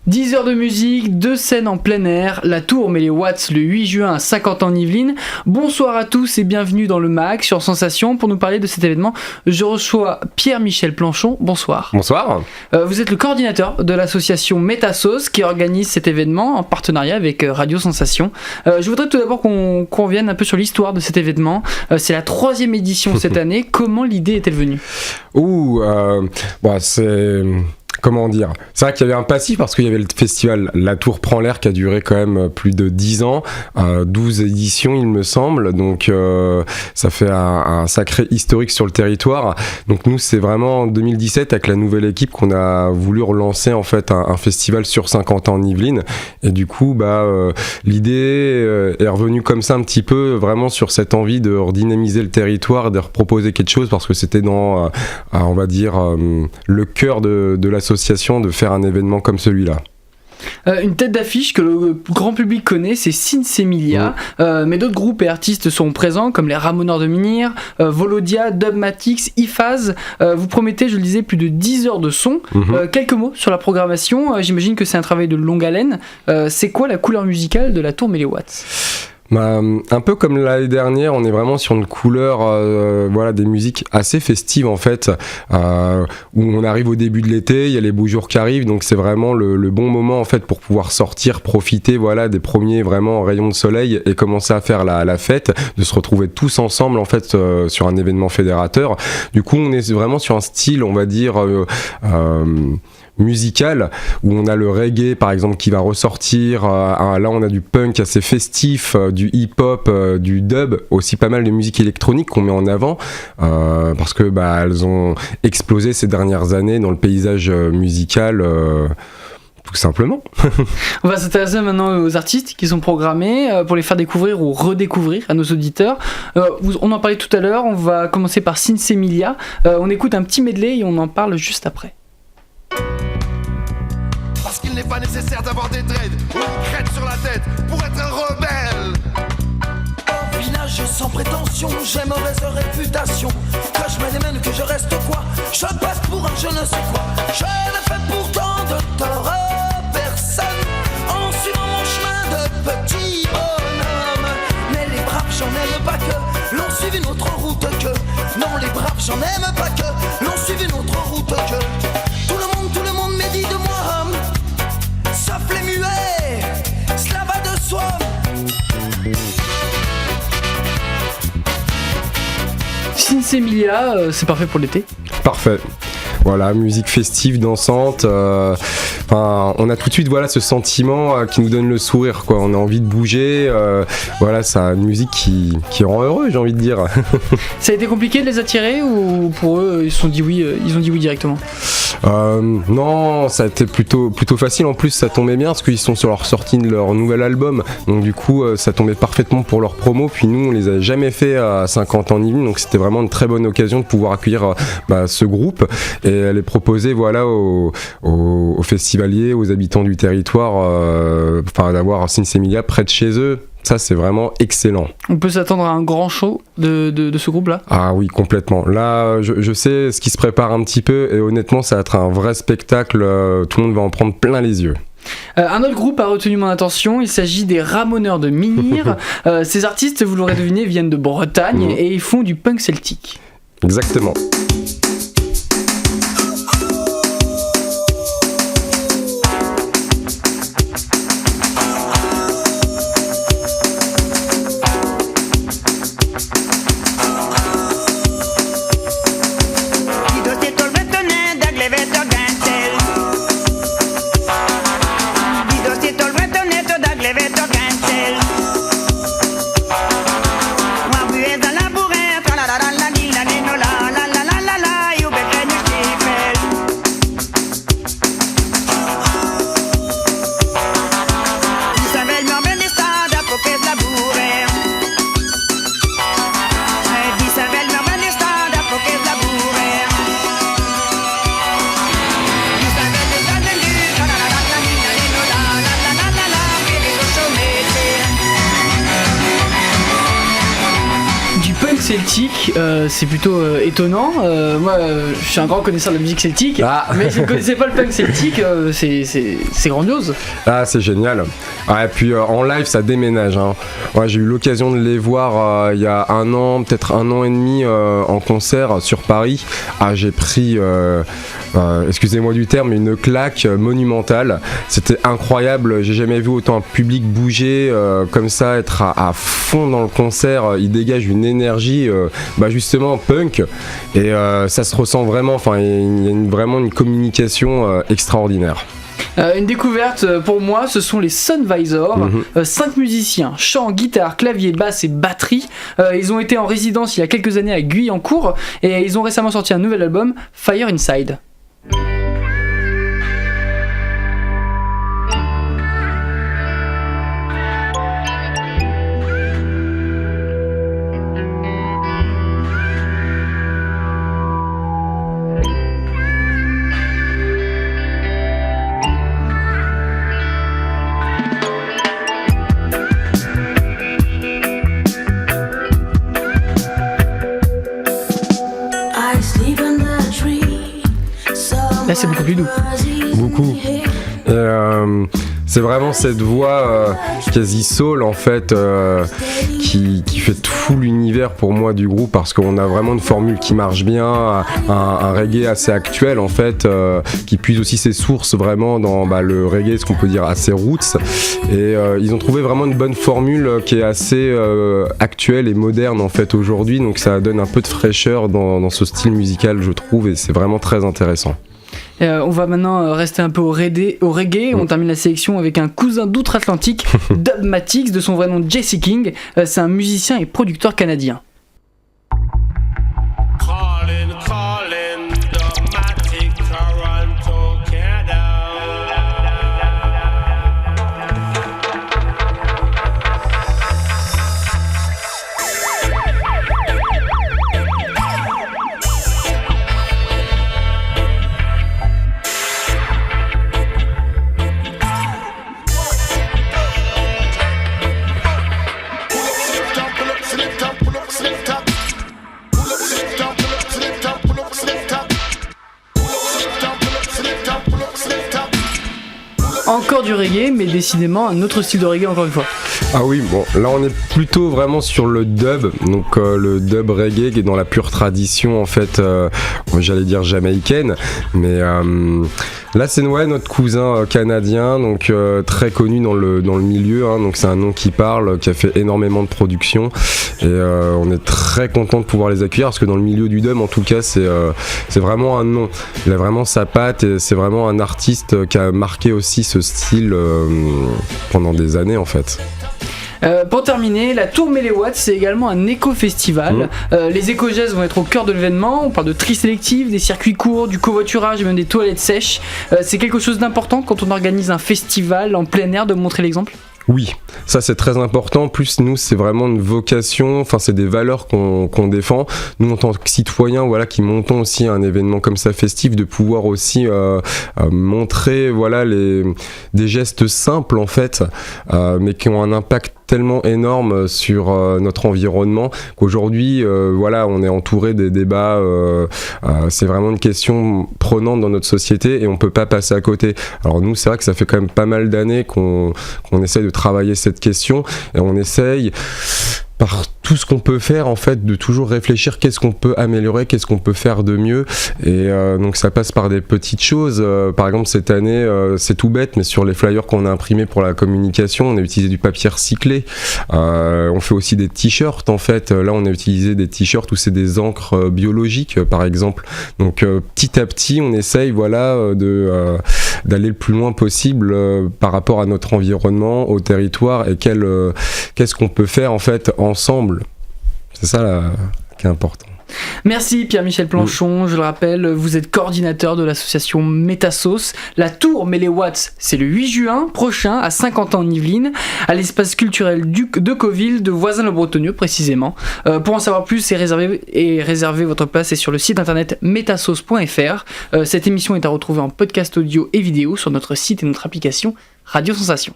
10 heures de musique, 2 scènes en plein air, la Tour met les watts le 8 juin à 50 ans en Yvelines. Bonsoir à tous et bienvenue dans le MAG sur Sensation. Pour nous parler de cet événement, je reçois Pierre-Michel Planchon. Bonsoir. Bonsoir. Vous êtes le coordinateur de l'association Métasauce qui organise cet événement en partenariat avec Radio Sensation. Je voudrais tout d'abord qu'on revienne un peu sur l'histoire de cet événement. C'est la 3e édition cette année. Comment l'idée est-elle venue ? C'est... Comment dire ? C'est vrai qu'il y avait un passif parce qu'il y avait le festival La Tour prend l'air qui a duré quand même plus de 10 ans, 12 éditions il me semble, donc ça fait un sacré historique sur le territoire. Donc nous c'est vraiment en 2017 avec la nouvelle équipe qu'on a voulu relancer en fait un festival sur 50 ans en Yvelines, et du coup l'idée est revenue comme ça un petit peu vraiment sur cette envie de redynamiser le territoire et de reproposer quelque chose parce que c'était dans on va dire le cœur de l'association de faire un événement comme celui-là. Une tête d'affiche que le grand public connaît, c'est Sinsemilia, mais d'autres groupes et artistes sont présents comme les Ramoneurs de Menhir, Volodia, Dubmatix, Iphase. Vous promettez, je le disais, plus de 10 heures de son. Quelques mots sur la programmation. J'imagine que c'est un travail de longue haleine. C'est quoi la couleur musicale de la Tour Méléwatts ? Un peu comme l'année dernière, on est vraiment sur une couleur des musiques assez festives en fait, où on arrive au début de l'été, il y a les beaux jours qui arrivent, donc c'est vraiment le bon moment en fait pour pouvoir sortir, profiter des premiers vraiment rayons de soleil et commencer à faire la fête, de se retrouver tous ensemble en fait sur un événement fédérateur. Du coup on est vraiment sur un style on va dire musical où on a le reggae par exemple qui va ressortir, là on a du punk assez festif, du hip-hop, du dub, aussi pas mal de musique électronique qu'on met en avant parce que elles ont explosé ces dernières années dans le paysage musical tout simplement. On va s'intéresser maintenant aux artistes qui sont programmés pour les faire découvrir ou redécouvrir à nos auditeurs. On en parlait tout à l'heure, on va commencer par Sinsemilia. On écoute un petit medley et on en parle juste après. Parce qu'il n'est pas nécessaire d'avoir des dreads ou une crête sur la tête pour être un rebelle. Au village sans prétention, j'ai mauvaise réputation. Que je me démène, que je reste quoi, je passe pour un je ne sais quoi. Je ne fais pourtant de tort à personne en suivant mon chemin de petit bonhomme. Mais les braves j'en aime pas que l'on suive une autre route que. Non les braves j'en aime pas que l'on suive une autre route que. Tout le monde médit de moi, sauf les muets, cela va de soi. Sinsemilia, c'est parfait pour l'été. Parfait. Voilà, musique festive, dansante. On a tout de suite ce sentiment qui nous donne le sourire, quoi. On a envie de bouger. C'est une musique qui rend heureux, j'ai envie de dire. Ça a été compliqué de les attirer ou pour eux ils ont dit oui directement ? Non, ça a été plutôt facile. En plus, ça tombait bien parce qu'ils sont sur leur sortie de leur nouvel album. Donc du coup, ça tombait parfaitement pour leur promo. Puis nous, on les a jamais fait à 50 ans en Yvelines. Donc c'était vraiment une très bonne occasion de pouvoir accueillir ce groupe et les proposer aux festivaliers, aux habitants du territoire, d'avoir Sinsemilia près de chez eux. Ça, c'est vraiment excellent. On peut s'attendre à un grand show de ce groupe-là ? Ah oui, complètement. Là, je sais ce qui se prépare un petit peu et honnêtement, ça va être un vrai spectacle. Tout le monde va en prendre plein les yeux. Un autre groupe a retenu mon attention, il s'agit des Ramoneurs de Menhir. Ces artistes, vous l'aurez deviné, viennent de Bretagne et ils font du punk celtique. Exactement. Dans la bourrée, la la la la la la la la la la la la. celtique, c'est plutôt étonnant. Moi, je suis un grand connaisseur de la musique celtique, mais je ne connaissais pas le punk celtique. C'est grandiose. Ah, c'est génial. Et puis en live, ça déménage. Hein. Ouais, j'ai eu l'occasion de les voir il y a un an, peut-être un an et demi en concert sur Paris. Ah, j'ai pris, excusez-moi du terme, une claque monumentale. C'était incroyable. J'ai jamais vu autant un public bouger comme ça, être à fond dans le concert. Il dégage une énergie, justement punk, et ça se ressent vraiment. Enfin, il y a vraiment une communication extraordinaire. Une découverte pour moi, ce sont les Sunvisor, 5 musiciens, chant, guitare, clavier, basse et batterie. Ils ont été en résidence il y a quelques années à Guyancourt et ils ont récemment sorti un nouvel album, Fire Inside. Là, c'est beaucoup plus doux. Beaucoup. C'est vraiment cette voix quasi soul en fait qui fait tout l'univers pour moi du groupe, parce qu'on a vraiment une formule qui marche bien, un reggae assez actuel en fait, qui puise aussi ses sources vraiment dans le reggae, ce qu'on peut dire assez roots, et ils ont trouvé vraiment une bonne formule qui est assez actuelle et moderne en fait aujourd'hui, donc ça donne un peu de fraîcheur dans ce style musical, je trouve, et c'est vraiment très intéressant. On va maintenant rester un peu au reggae. On termine la sélection avec un cousin d'outre-Atlantique, Dubmatix, de son vrai nom Jesse King. C'est un musicien et producteur canadien. Encore du reggae, mais décidément un autre style de reggae encore une fois. Ah oui, bon, là on est plutôt vraiment sur le dub, donc le dub reggae qui est dans la pure tradition en fait, j'allais dire jamaïcaine, mais là c'est notre cousin canadien, donc très connu dans le milieu, hein, donc c'est un nom qui parle, qui a fait énormément de production, et on est très content de pouvoir les accueillir, parce que dans le milieu du dub en tout cas c'est vraiment un nom, il a vraiment sa patte, et c'est vraiment un artiste qui a marqué aussi ce style pendant des années en fait. Pour terminer, la Tour Méléwatt, c'est également un éco-festival. Les éco-gestes vont être au cœur de l'événement. On parle de tri sélectif, des circuits courts, du covoiturage et même des toilettes sèches. C'est quelque chose d'important quand on organise un festival en plein air de montrer l'exemple ? Oui, ça c'est très important. Plus nous, c'est vraiment une vocation, enfin c'est des valeurs qu'on défend. Nous en tant que citoyens, voilà, qui montons aussi un événement comme ça festif, de pouvoir aussi montrer voilà des gestes simples en fait, mais qui ont un impact tellement énorme sur notre environnement qu'aujourd'hui voilà, on est entouré des débats, c'est vraiment une question prenante dans notre société et on peut pas passer à côté. Alors nous, c'est vrai que ça fait quand même pas mal d'années qu'on essaie de travailler cette question, et on essaye par tout ce qu'on peut faire en fait de toujours réfléchir qu'est-ce qu'on peut améliorer, qu'est-ce qu'on peut faire de mieux, et donc ça passe par des petites choses. Par exemple cette année, c'est tout bête, mais sur les flyers qu'on a imprimés pour la communication, on a utilisé du papier recyclé. On fait aussi des t-shirts en fait. Là on a utilisé des t-shirts où c'est des encres biologiques par exemple. Donc petit à petit on essaye voilà d'aller le plus loin possible par rapport à notre environnement, au territoire, et qu'est-ce qu'on peut faire en fait ensemble. C'est ça là, qui est important. Merci Pierre-Michel Planchon, je le rappelle, vous êtes coordinateur de l'association Métasauce. La Tour Méléwatt, c'est le 8 juin prochain à Saint-Quentin-en-Yvelines, à l'espace culturel de Coville, de Voisins-le-Bretonneux précisément. Pour en savoir plus et réserver votre place, c'est sur le site internet metasauce.fr. Cette émission est à retrouver en podcast audio et vidéo sur notre site et notre application Radio Sensation.